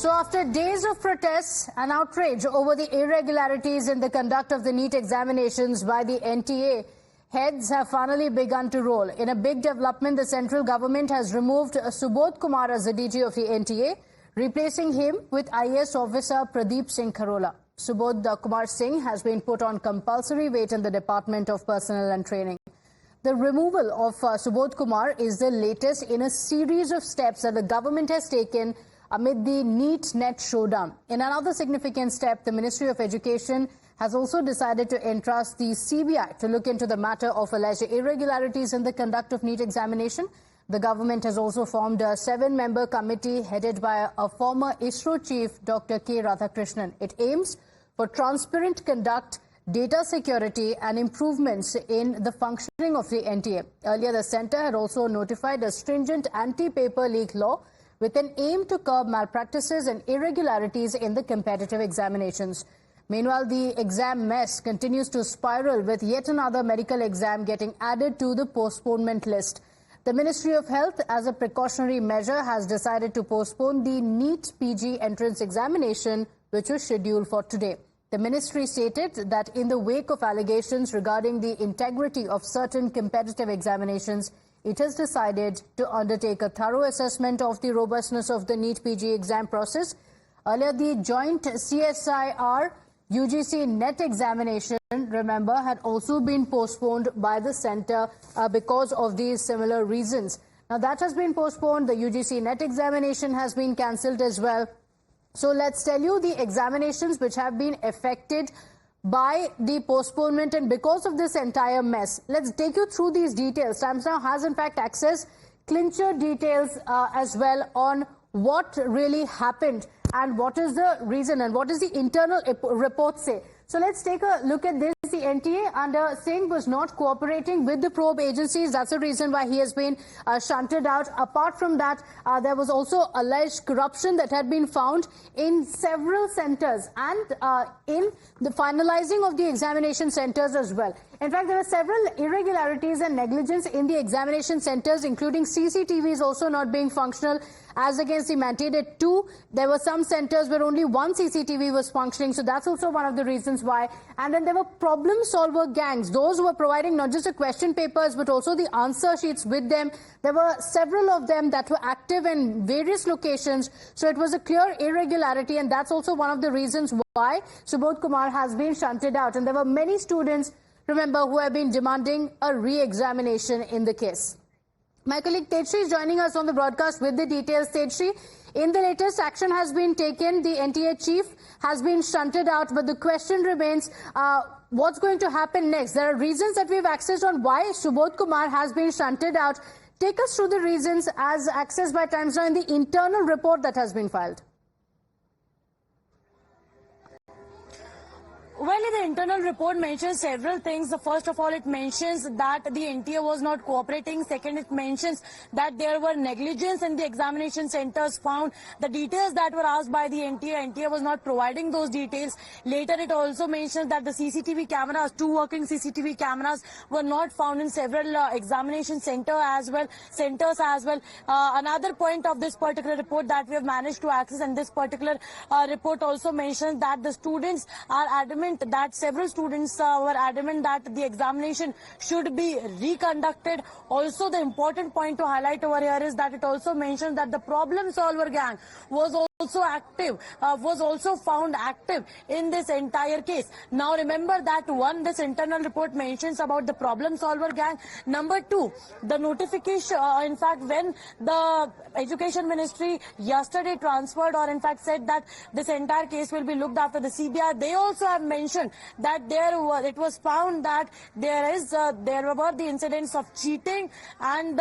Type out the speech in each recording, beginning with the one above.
So after days of protests and outrage over the irregularities in the conduct of the NEET examinations by the NTA, heads have finally begun to roll. In a big development, the central government has removed Subodh Kumar as the DG of the NTA, replacing him with IAS officer Pradeep Singh Kharola. Subodh Kumar Singh has been put on compulsory wait in the Department of Personnel and Training. The removal of Subodh Kumar is the latest in a series of steps that the government has taken amid the NEET-NET showdown. In another significant step, the Ministry of Education has also decided to entrust the CBI to look into the matter of alleged irregularities in the conduct of NEET examination. The government has also formed a 7-member committee headed by a former ISRO chief, Dr. K. Radhakrishnan. It aims for transparent conduct, data security and improvements in the functioning of the NTA. Earlier, the centre had also notified a stringent anti-paper leak law with an aim to curb malpractices and irregularities in the competitive examinations. Meanwhile, the exam mess continues to spiral, with yet another medical exam getting added to the postponement list. The Ministry of Health, as a precautionary measure, has decided to postpone the NEET PG entrance examination, which was scheduled for today. The ministry stated that in the wake of allegations regarding the integrity of certain competitive examinations, it has decided to undertake a thorough assessment of the robustness of the NEET PG exam process. Earlier, the joint CSIR UGC NET examination, remember, had also been postponed by the centre because of these similar reasons. Now, that has been postponed. The UGC NET examination has been cancelled as well. So let's tell you the examinations which have been affected by the postponement and because of this entire mess. Let's take you through these details. Times Now has in fact accessed clincher details as well on what really happened and what is the reason and what does the internal report say. So let's take a look at this. The NTA under Singh was not cooperating with the probe agencies. That's the reason why he has been shunted out. Apart from that, there was also alleged corruption that had been found in several centres and in the finalizing of the examination centres as well. In fact, there were several irregularities and negligence in the examination centres, including CCTVs also not being functional as against the mandated 2. There were some centres where only 1 CCTV was functioning, so that's also one of the reasons why. And then there were problem solver gangs, those who were providing not just the question papers but also the answer sheets with them. There were several of them that were active in various locations, so it was a clear irregularity, and that's also one of the reasons why Subodh Kumar has been shunted out. And there were many students, remember, who have been demanding a re-examination in the case. My colleague Tejshri is joining us on the broadcast with the details. Tejshri, in the latest action has been taken. The NTA chief has been shunted out, but the question remains, what's going to happen next? There are reasons that we've accessed on why Subodh Kumar has been shunted out. Take us through the reasons as accessed by Times Now in the internal report that has been filed. Well, the internal report mentions several things. First of all, it mentions that the NTA was not cooperating. Second, it mentions that there were negligence in the examination centers found. The details that were asked by the NTA was not providing those details. Later, it also mentions that the CCTV cameras, 2 working CCTV cameras, were not found in several examination centers as well. Another point of this particular report that we have managed to access, and this particular report also mentions that the students are adamant that several students were adamant that the examination should be reconducted. Also, the important point to highlight over here is that it also mentions that the problem solver gang was also found active in this entire case. Now, remember that one, this internal report mentions about the problem solver gang. Number 2, the notification, in fact, when the Education Ministry yesterday transferred or in fact said that this entire case will be looked after the CBI, they also have mentioned that it was found that there were the incidents of cheating and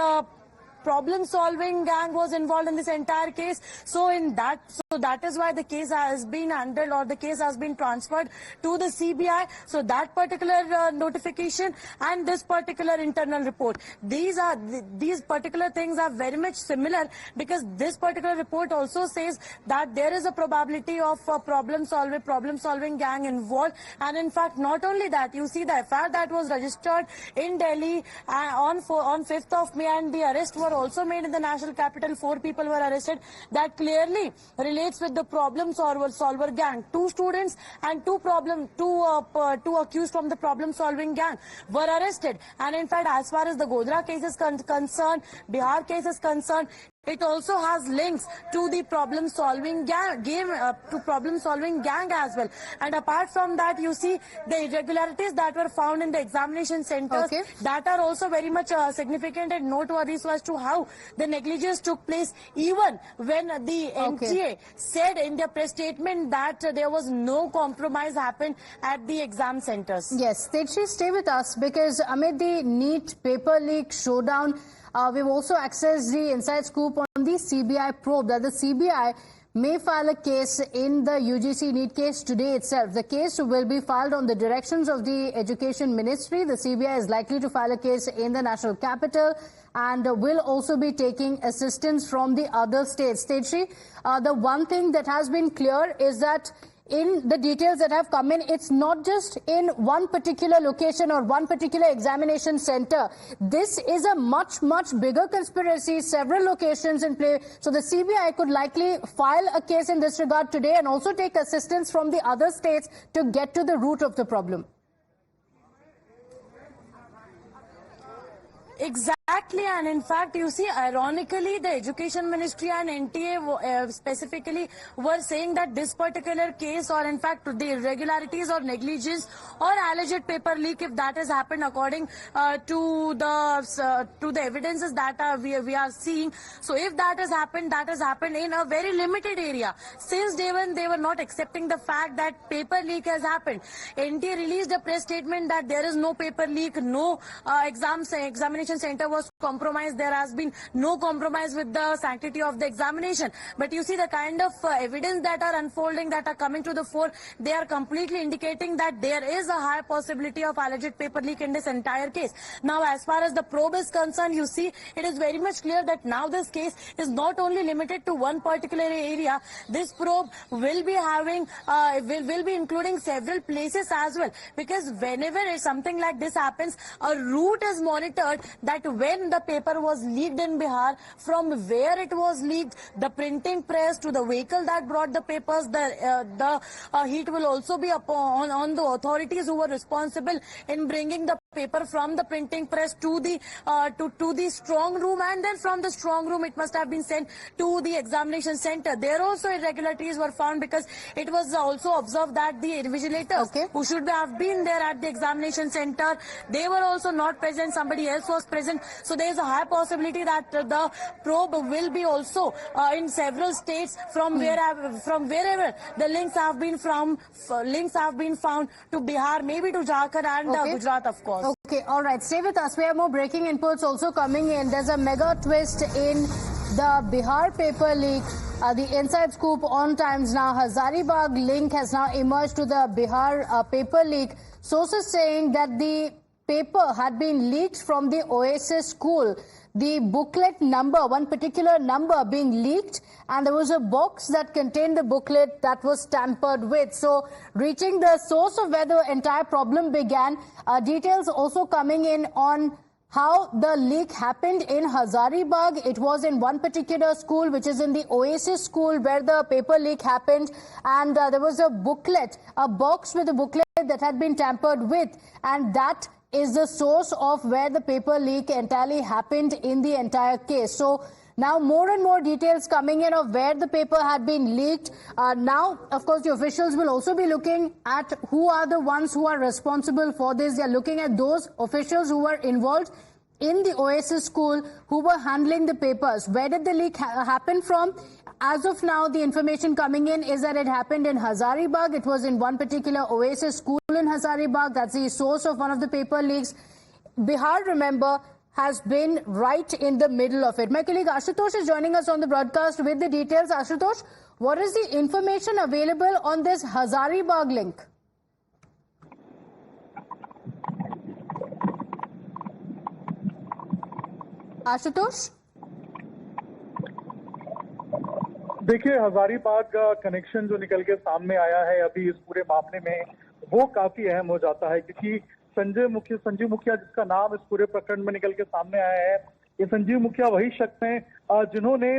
problem-solving gang was involved in this entire case. So that is why the case has been handled, or the case has been transferred to the CBI. So that particular notification and this particular internal report, these particular things are very much similar, because this particular report also says that there is a probability of a problem-solving gang involved. And in fact, not only that, you see the FIR that was registered in Delhi on 5th of May, and the arrest were also made in the national capital. 4 people were arrested. That clearly relates relates with the problem solver gang. 2 students and two accused from the problem solving gang were arrested. And in fact, as far as the Godhra case is concerned, Bihar case is concerned, it also has links to the problem-solving gang as well. And apart from that, you see the irregularities that were found in the examination centers that are also very much significant and noteworthy as to how the negligence took place, even when the NTA said in their press statement that there was no compromise happened at the exam centers. Yes, Teji, stay with us because amid the NEET paper leak showdown, we've also accessed the inside scoop on the CBI probe that the CBI may file a case in the UGC NEET case today itself. The case will be filed on the directions of the Education Ministry. The CBI is likely to file a case in the national capital and will also be taking assistance from the other states. Teji, the one thing that has been clear is that in the details that have come in, it's not just in one particular location or one particular examination center. This is a much, much bigger conspiracy, several locations in play. So the CBI could likely file a case in this regard today and also take assistance from the other states to get to the root of the problem. Exactly, and in fact, you see, ironically, the Education Ministry and NTA specifically were saying that this particular case, or in fact, the irregularities or negligence or alleged paper leak, if that has happened according to the evidences that we are seeing. So, if that has happened in a very limited area. Since day one, they were not accepting the fact that paper leak has happened. NTA released a press statement that there is no paper leak, no examination center was compromised. There has been no compromise with the sanctity of the examination. But you see the kind of evidence that are unfolding, that are coming to the fore, they are completely indicating that there is a high possibility of alleged paper leak in this entire case. Now, as far as the probe is concerned, you see, it is very much clear that now this case is not only limited to one particular area. This probe will be having, will be including several places as well. Because whenever something like this happens, a route is monitored that when the paper was leaked in Bihar, from where it was leaked, the printing press to the vehicle that brought the papers, the heat will also be upon on the authorities who were responsible in bringing the paper from the printing press to the strong room, and then from the strong room it must have been sent to the examination center. There also irregularities were found because it was also observed that the invigilators who should have been there at the examination center, they were also not present. Somebody else was present. So there is a high possibility that the probe will be also in several states from wherever the links have been found to Bihar, maybe to Jharkhand and Gujarat, of course. Okay, all right. Stay with us. We have more breaking inputs also coming in. There's a mega twist in the Bihar paper leak. The inside scoop on Times Now. Hazaribagh link has now emerged to the Bihar paper leak. Sources saying that the paper had been leaked from the Oasis school. The booklet number, one particular number being leaked, and there was a box that contained the booklet that was tampered with. So reaching the source of where the entire problem began, details also coming in on how the leak happened in Hazaribagh. It was in one particular school, which is in the Oasis school, where the paper leak happened. And there was a booklet, a box with a booklet that had been tampered with. And that is the source of where the paper leak entirely happened in the entire case. So now more and more details coming in of where the paper had been leaked. Now, of course, the officials will also be looking at who are the ones who are responsible for this. They are looking at those officials who were involved in the Oasis school who were handling the papers. Where did the leak happen from? As of now, the information coming in is that it happened in Hazaribagh. It was in one particular Oasis school in Hazaribagh. That's the source of one of the paper leaks. Bihar, remember, has been right in the middle of it. My colleague Ashutosh is joining us on the broadcast with the details. Ashutosh, what is the information available on this Hazaribagh link? Ashutosh? देखिए, हजारीबाग का connection जो निकल के सामने आया है अभी इस पूरे मामले में, वो काफी अहम हो जाता है क्योंकि संजीव मुखिया जिसका नाम इस पूरे प्रकरण में निकल के सामने आया है, ये संजीव मुखिया वही शख्स हैं जिन्होंने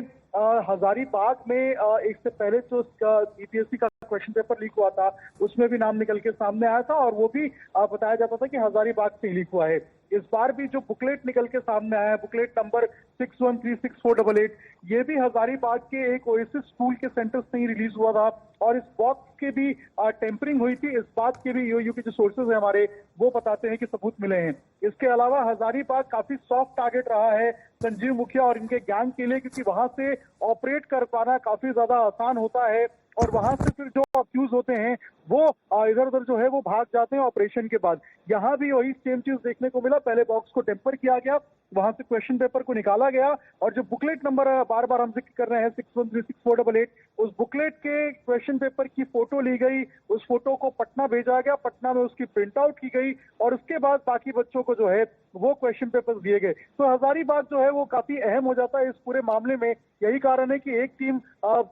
हजारीबाग में एक से पहले जो सीबीएसई का क्वेश्चन पेपर लीक हुआ था उसमें भी नाम निकल के सामने आया था और वो भी बताया जाता था कि हजारीबाग से लीक हुआ है। इस बार भी जो बुकलेट निकल के सामने आया है, बुकलेट नंबर 613648, ये भी हजारीबाग के एक ओएसिस स्कूल के सेंटर से ही रिलीज हुआ था और इस बॉक्स के भी टेम्परिंग हुई थी। इस बात के भी यूयू के जो सोर्सेज है हमारे वो बताते हैं कि सबूत मिले हैं। इसके अलावा हजारीबाग काफी सॉफ्ट टारगेट रहा है संजीव मुखिया और इनके गैंग के लिए, क्योंकि वहां से ऑपरेट कर पाना काफी ज्यादा आसान होता है और वहां से फिर जो अक्यूज होते हैं वो इधर उधर जो है वो भाग जाते हैं ऑपरेशन के बाद। यहाँ भी वही सेम चीज देखने को मिला, पहले बॉक्स को टेम्पर किया गया, वहां से क्वेश्चन पेपर को निकाला गया और जो बुकलेट नंबर बार बार हम जिक्र कर रहे हैं 613648, उस बुकलेट के क्वेश्चन पेपर की फोटो ली गई, उस फोटो को पटना भेजा गया, पटना में उसकी प्रिंट आउट की गई और उसके बाद बाकी बच्चों को जो है वो क्वेश्चन पेपर दिए गए। तो हजारीबाग जो है वो काफी अहम हो जाता है इस पूरे मामले में। यही कारण है कि एक टीम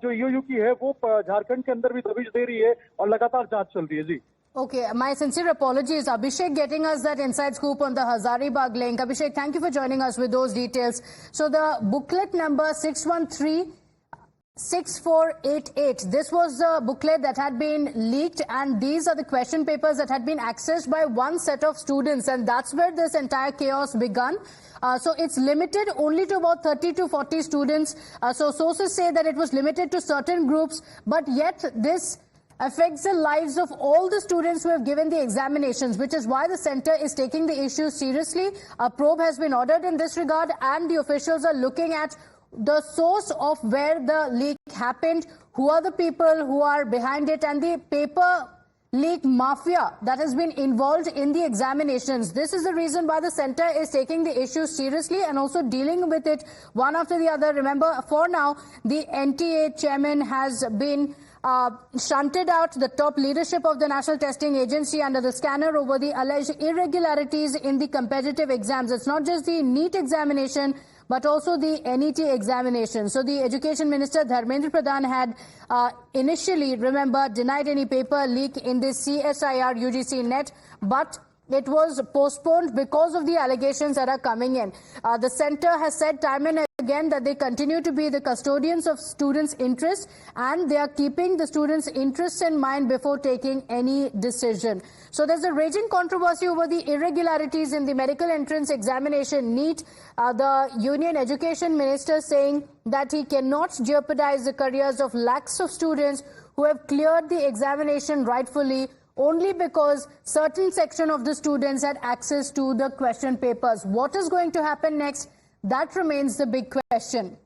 जो यूयू की है वो झारखंड के अंदर भी दबिश दे रही है और लगातार जांच चल रही है। जी Okay, my sincere apologies. Abhishek getting us that inside scoop on the Hazaribagh link. Abhishek, thank you for joining us with those details. So the booklet number 6136488, this was the booklet that had been leaked and these are the question papers that had been accessed by one set of students and that's where this entire chaos began. So it's limited only to about 30 to 40 students. So sources say that it was limited to certain groups, but yet this affects the lives of all the students who have given the examinations, which is why the center is taking the issue seriously. A probe has been ordered in this regard and the officials are looking at the source of where the leak happened, who are the people who are behind it, and the paper leak mafia that has been involved in the examinations. This is the reason why the center is taking the issue seriously and also dealing with it one after the other. Remember, for now, the NTA chairman has been shunted out. The top leadership of the National Testing Agency under the scanner over the alleged irregularities in the competitive exams. It's not just the NEET examination, but also the NET examination. So the Education Minister Dharmendra Pradhan had initially, remember, denied any paper leak in the CSIR UGC NET, but it was postponed because of the allegations that are coming in. The center has said time and again that they continue to be the custodians of students' interests and they are keeping the students' interests in mind before taking any decision. So there's a raging controversy over the irregularities in the medical entrance examination NEET. The Union Education Minister saying that he cannot jeopardize the careers of lakhs of students who have cleared the examination rightfully only because certain section of the students had access to the question papers. What is going to happen next? That remains the big question.